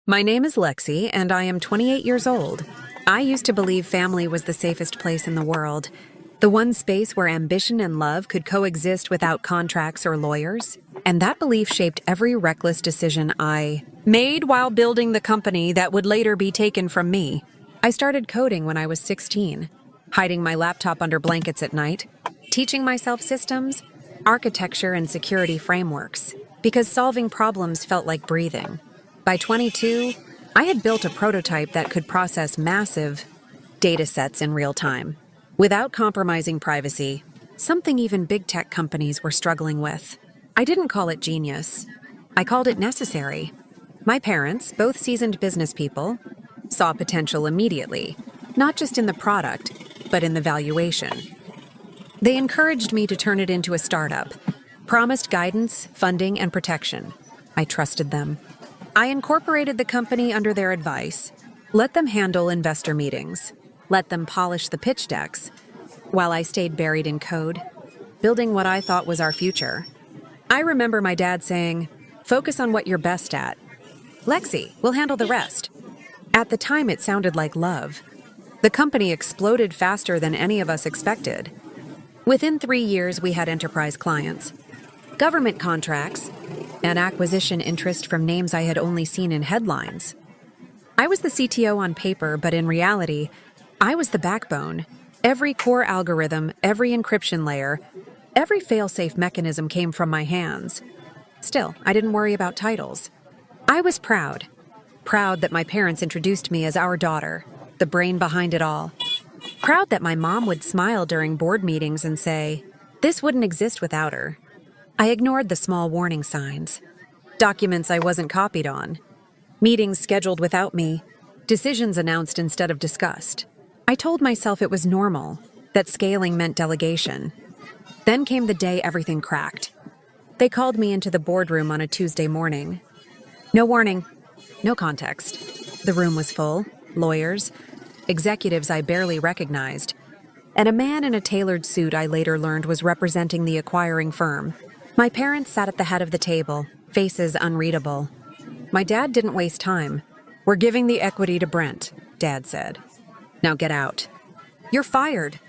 My name is Lexi, and I am 28 years old. I used to believe family was the safest place in the world, the one space where ambition and love could coexist without contracts or lawyers. And that belief shaped every reckless decision I made while building the company that would later be taken from me. I started coding when I was 16, hiding my laptop under blankets at night, teaching myself systems, architecture, and security frameworks, because solving problems felt like breathing. By 22, I had built a prototype that could process massive data sets in real time, without compromising privacy, something even big tech companies were struggling with. I didn't call it genius. I called it necessary. My parents, both seasoned business people, saw potential immediately, not just in the product, but in the valuation. They encouraged me to turn it into a startup, promised guidance, funding, and protection. I trusted them. I incorporated the company under their advice, let them handle investor meetings, let them polish the pitch decks, while I stayed buried in code, building what I thought was our future. I remember my dad saying, "Focus on what you're best at. Lexi, we'll handle the rest." At the time, it sounded like love. The company exploded faster than any of us expected. Within 3 years, we had enterprise clients, government contracts, and acquisition interest from names I had only seen in headlines. I was the CTO on paper, but in reality, I was the backbone. Every core algorithm, every encryption layer, every fail-safe mechanism came from my hands. Still, I didn't worry about titles. I was proud that my parents introduced me as our daughter, the brain behind it all. Proud that my mom would smile during board meetings and say, "This wouldn't exist without her." I ignored the small warning signs, documents I wasn't copied on, meetings scheduled without me, decisions announced instead of discussed. I told myself it was normal, that scaling meant delegation. Then came the day everything cracked. They called me into the boardroom on a Tuesday morning. No warning, no context. The room was full, lawyers, executives I barely recognized, and a man in a tailored suit I later learned was representing the acquiring firm. My parents sat at the head of the table, faces unreadable. My dad didn't waste time. "We're giving the equity to Brent," Dad said. "Now get out." "You're fired."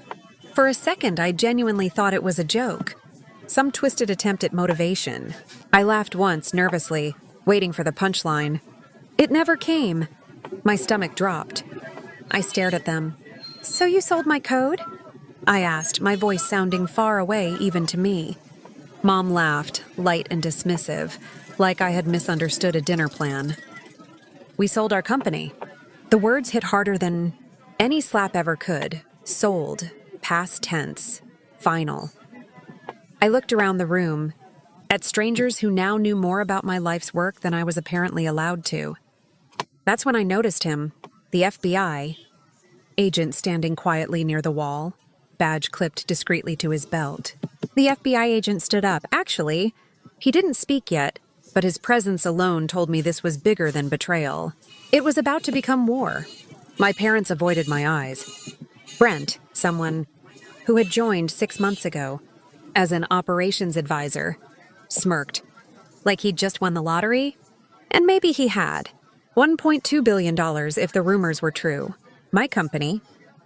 For a second, I genuinely thought it was a joke, some twisted attempt at motivation. I laughed once, nervously, waiting for the punchline. It never came. My stomach dropped. I stared at them. "So you sold my code?" I asked, my voice sounding far away even to me. Mom laughed, light and dismissive, like I had misunderstood a dinner plan. "We sold our company." The words hit harder than any slap ever could. Sold. Past tense. Final. I looked around the room, at strangers who now knew more about my life's work than I was apparently allowed to. That's when I noticed him, the FBI agent standing quietly near the wall, badge clipped discreetly to his belt. The FBI agent stood up. Actually, he didn't speak yet, but his presence alone told me this was bigger than betrayal. It was about to become war. My parents avoided my eyes. Brent, someone who had joined 6 months ago as an operations advisor, smirked, like he'd just won the lottery. And maybe he had. $1.2 billion if the rumors were true. My company,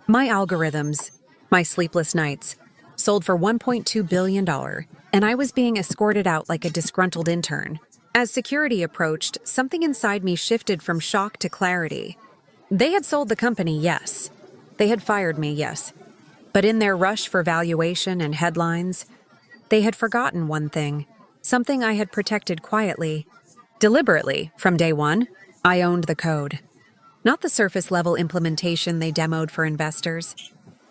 my algorithms, my sleepless nights, sold for $1.2 billion, and I was being escorted out like a disgruntled intern. As security approached, something inside me shifted from shock to clarity. They had sold the company, yes. They had fired me, yes. But in their rush for valuation and headlines, they had forgotten one thing, something I had protected quietly, deliberately, from day one. I owned the code. Not the surface-level implementation they demoed for investors,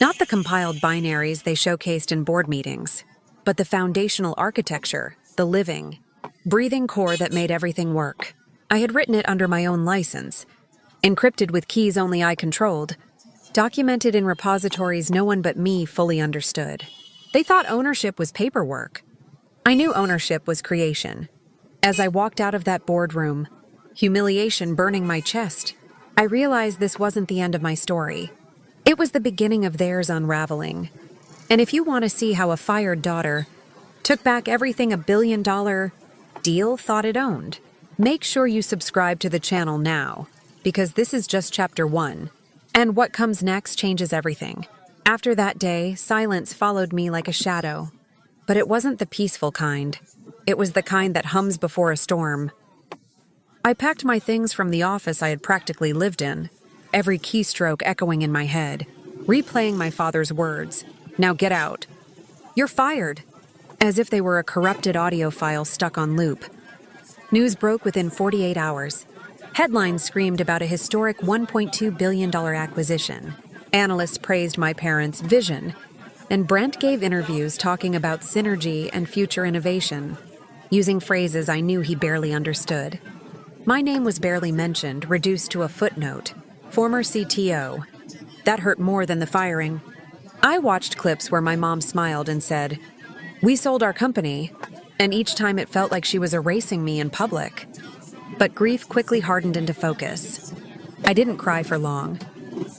not the compiled binaries they showcased in board meetings, but the foundational architecture, the living, breathing core that made everything work. I had written it under my own license, encrypted with keys only I controlled, documented in repositories no one but me fully understood. They thought ownership was paperwork. I knew ownership was creation. As I walked out of that boardroom, humiliation burning my chest, I realized this wasn't the end of my story. It was the beginning of theirs unraveling. And if you want to see how a fired daughter took back everything a billion-dollar deal thought it owned, Make sure you subscribe to the channel now, because this is just chapter 1, and what comes next changes everything. After that day, silence followed me like a shadow. But it wasn't the peaceful kind. It was the kind that hums before a storm. I packed my things from the office I had practically lived in, every keystroke echoing in my head, replaying my father's words. "Now get out. You're fired." As if they were a corrupted audio file stuck on loop. News broke within 48 hours. Headlines screamed about a historic $1.2 billion acquisition. Analysts praised my parents' vision, and Brent gave interviews talking about synergy and future innovation, using phrases I knew he barely understood. My name was barely mentioned, reduced to a footnote. Former CTO. That hurt more than the firing. I watched clips where my mom smiled and said, "We sold our company," and each time it felt like she was erasing me in public. But grief quickly hardened into focus. I didn't cry for long.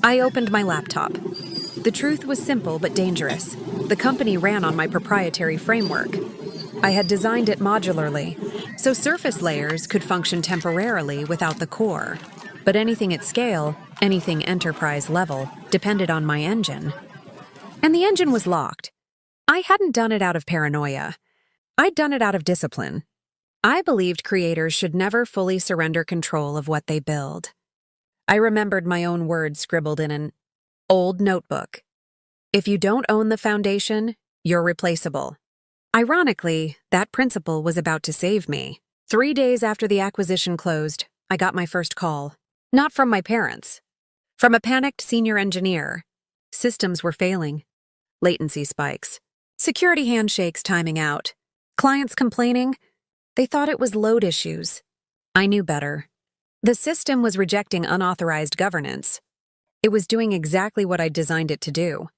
I opened my laptop. The truth was simple but dangerous. The company ran on my proprietary framework. I had designed it modularly, so surface layers could function temporarily without the core. But anything at scale, anything enterprise level, depended on my engine. And the engine was locked. I hadn't done it out of paranoia. I'd done it out of discipline. I believed creators should never fully surrender control of what they build. I remembered my own words scribbled in an old notebook. If you don't own the foundation, you're replaceable. Ironically, that principle was about to save me. 3 days after the acquisition closed, I got my first call. Not from my parents. From a panicked senior engineer. Systems were failing. Latency spikes. Security handshakes timing out. Clients complaining. They thought it was load issues. I knew better. The system was rejecting unauthorized governance. It was doing exactly what I designed it to do.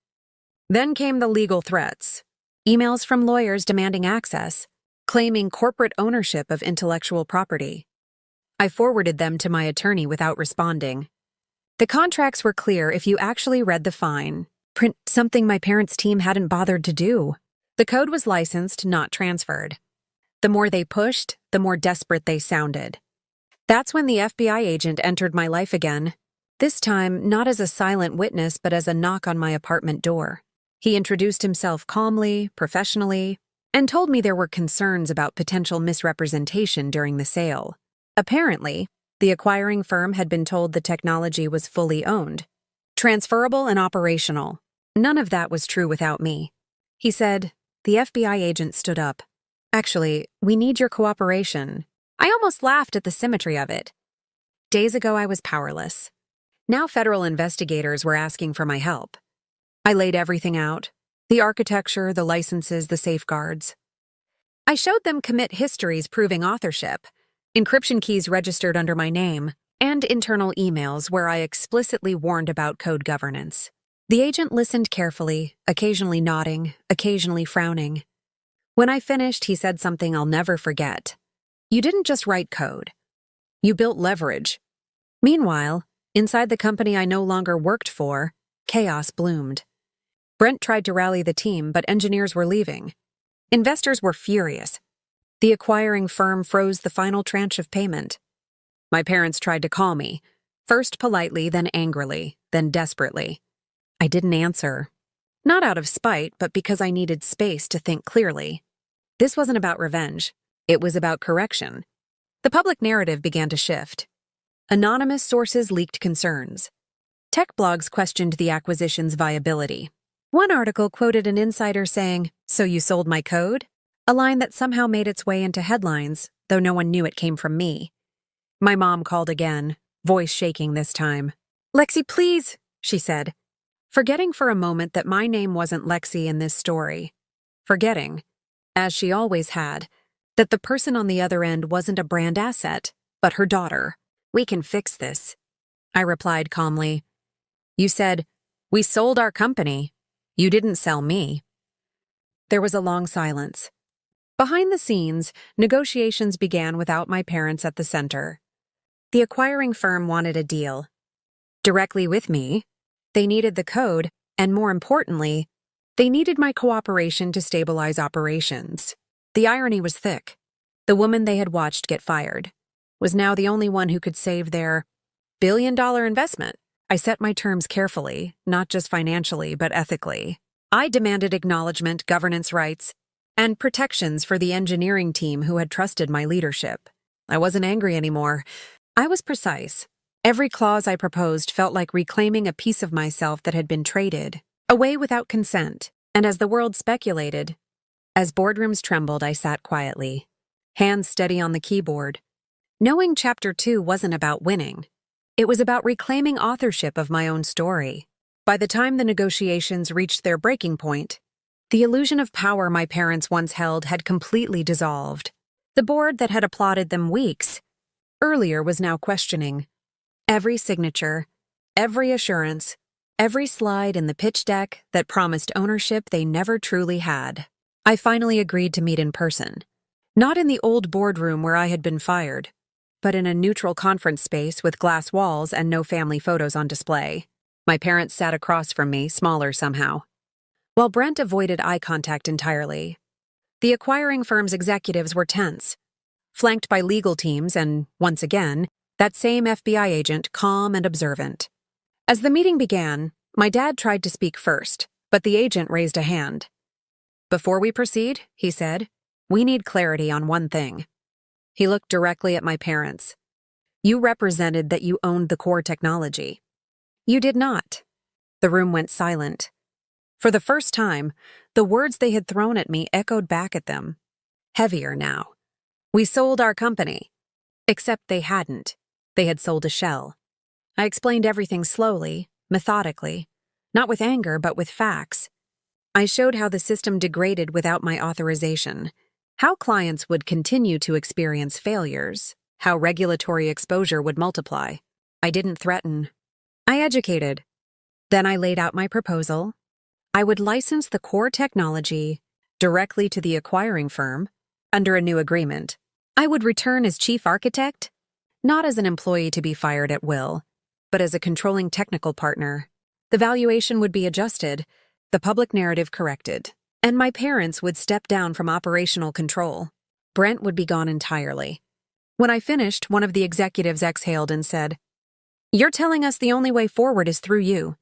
Then came the legal threats. Emails from lawyers demanding access, claiming corporate ownership of intellectual property. I forwarded them to my attorney without responding. The contracts were clear if you actually read the fine print, something my parents' team hadn't bothered to do. The code was licensed, not transferred. The more they pushed, the more desperate they sounded. That's when the FBI agent entered my life again, this time not as a silent witness but as a knock on my apartment door. He introduced himself calmly, professionally, and told me there were concerns about potential misrepresentation during the sale. Apparently, the acquiring firm had been told the technology was fully owned, transferable and operational. None of that was true without me. He said, the FBI agent stood up. "Actually, we need your cooperation." I almost laughed at the symmetry of it. Days ago, I was powerless. Now federal investigators were asking for my help. I laid everything out. The architecture, the licenses, the safeguards. I showed them commit histories proving authorship, encryption keys registered under my name, and internal emails where I explicitly warned about code governance. The agent listened carefully, occasionally nodding, occasionally frowning. When I finished, he said something I'll never forget. "You didn't just write code. You built leverage." Meanwhile, inside the company I no longer worked for, chaos bloomed. Brent tried to rally the team, but engineers were leaving. Investors were furious. The acquiring firm froze the final tranche of payment. My parents tried to call me, first politely, then angrily, then desperately. I didn't answer. Not out of spite, but because I needed space to think clearly. This wasn't about revenge. It was about correction. The public narrative began to shift. Anonymous sources leaked concerns. Tech blogs questioned the acquisition's viability. One article quoted an insider saying, "So you sold my code?" A line that somehow made its way into headlines, though no one knew it came from me. My mom called again, voice shaking this time. "Lexi, please," she said, forgetting for a moment that my name wasn't Lexi in this story. Forgetting, as she always had, that the person on the other end wasn't a brand asset, but her daughter. "We can fix this," I replied calmly. "You said, 'We sold our company.' You didn't sell me." There was a long silence. Behind the scenes, negotiations began without my parents at the center. The acquiring firm wanted a deal. Directly with me, they needed the code, and more importantly, they needed my cooperation to stabilize operations. The irony was thick. The woman they had watched get fired. was now the only one who could save their billion-dollar investment. I set my terms carefully, not just financially, but ethically. I demanded acknowledgement, governance rights, and protections for the engineering team who had trusted my leadership. I wasn't angry anymore. I was precise. Every clause I proposed felt like reclaiming a piece of myself that had been traded, away without consent. And as the world speculated, as boardrooms trembled, I sat quietly, hands steady on the keyboard, knowing Chapter 2 wasn't about winning. It was about reclaiming authorship of my own story. By the time the negotiations reached their breaking point, the illusion of power my parents once held had completely dissolved. The board that had applauded them weeks earlier was now questioning every signature, every assurance, every slide in the pitch deck that promised ownership they never truly had. I finally agreed to meet in person. Not in the old boardroom where I had been fired, but in a neutral conference space with glass walls and no family photos on display. My parents sat across from me, smaller somehow. While Brent avoided eye contact entirely, the acquiring firm's executives were tense, flanked by legal teams and, once again, that same FBI agent, calm and observant. As the meeting began, my dad tried to speak first, but the agent raised a hand. "Before we proceed," he said, "we need clarity on one thing." He looked directly at my parents. "You represented that you owned the core technology. You did not." The room went silent. For the first time, the words they had thrown at me echoed back at them. Heavier now. "We sold our company." Except they hadn't. They had sold a shell. I explained everything slowly, methodically, not with anger but with facts. I showed how the system degraded without my authorization, how clients would continue to experience failures, how regulatory exposure would multiply. I didn't threaten. I educated. Then I laid out my proposal. I would license the core technology directly to the acquiring firm under a new agreement. I would return as chief architect, not as an employee to be fired at will, but as a controlling technical partner. The valuation would be adjusted, the public narrative corrected, and my parents would step down from operational control. Brent would be gone entirely. When I finished, one of the executives exhaled and said, "You're telling us the only way forward is through you."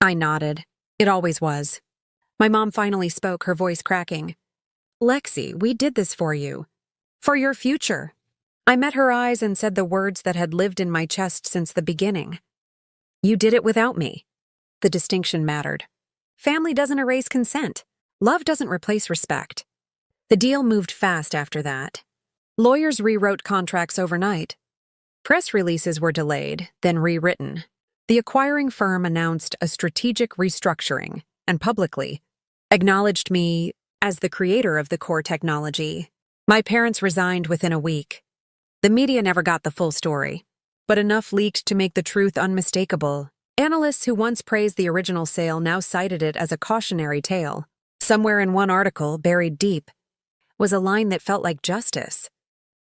I nodded. It always was. My mom finally spoke, her voice cracking. "Lexi, we did this for you. For your future." I met her eyes and said the words that had lived in my chest since the beginning. "You did it without me." The distinction mattered. Family doesn't erase consent. Love doesn't replace respect. The deal moved fast after that. Lawyers rewrote contracts overnight. Press releases were delayed, then rewritten. The acquiring firm announced a strategic restructuring and publicly acknowledged me as the creator of the core technology. My parents resigned within a week. The media never got the full story, but enough leaked to make the truth unmistakable. Analysts who once praised the original sale now cited it as a cautionary tale. Somewhere in one article, buried deep, was a line that felt like justice.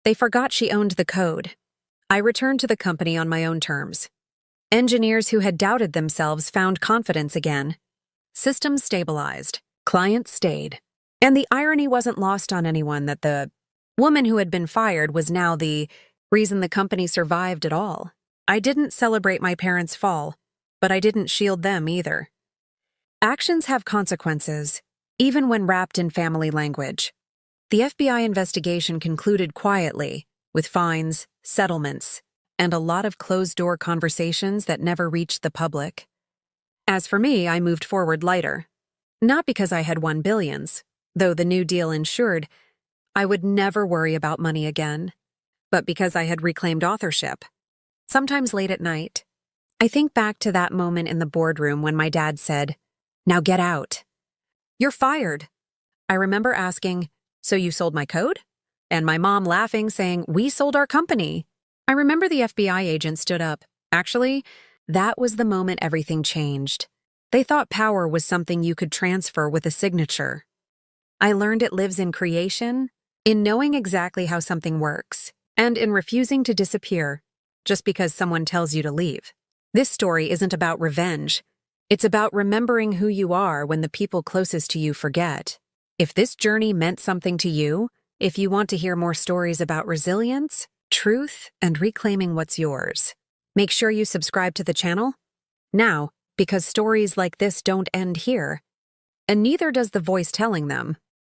They forgot she owned the code. I returned to the company on my own terms. Engineers who had doubted themselves found confidence again. Systems stabilized. Clients stayed. And the irony wasn't lost on anyone that the woman who had been fired was now the reason the company survived at all. I didn't celebrate my parents' fall, but I didn't shield them either. Actions have consequences, even when wrapped in family language. The FBI investigation concluded quietly, with fines, settlements, and a lot of closed-door conversations that never reached the public. As for me, I moved forward lighter. Not because I had won billions, though the new deal ensured I would never worry about money again, but because I had reclaimed authorship. Sometimes late at night, I think back to that moment in the boardroom when my dad said, "Now get out." "You're fired." I remember asking, "So you sold my code?" And my mom laughing, saying, "We sold our company." I remember the FBI agent stood up. Actually, that was the moment everything changed. They thought power was something you could transfer with a signature. I learned it lives in creation, in knowing exactly how something works, and in refusing to disappear just because someone tells you to leave. This story isn't about revenge. It's about remembering who you are when the people closest to you forget. If this journey meant something to you, if you want to hear more stories about resilience, Truth and reclaiming what's yours. Make sure you subscribe to the channel now, because stories like this don't end here. And neither does the voice telling them.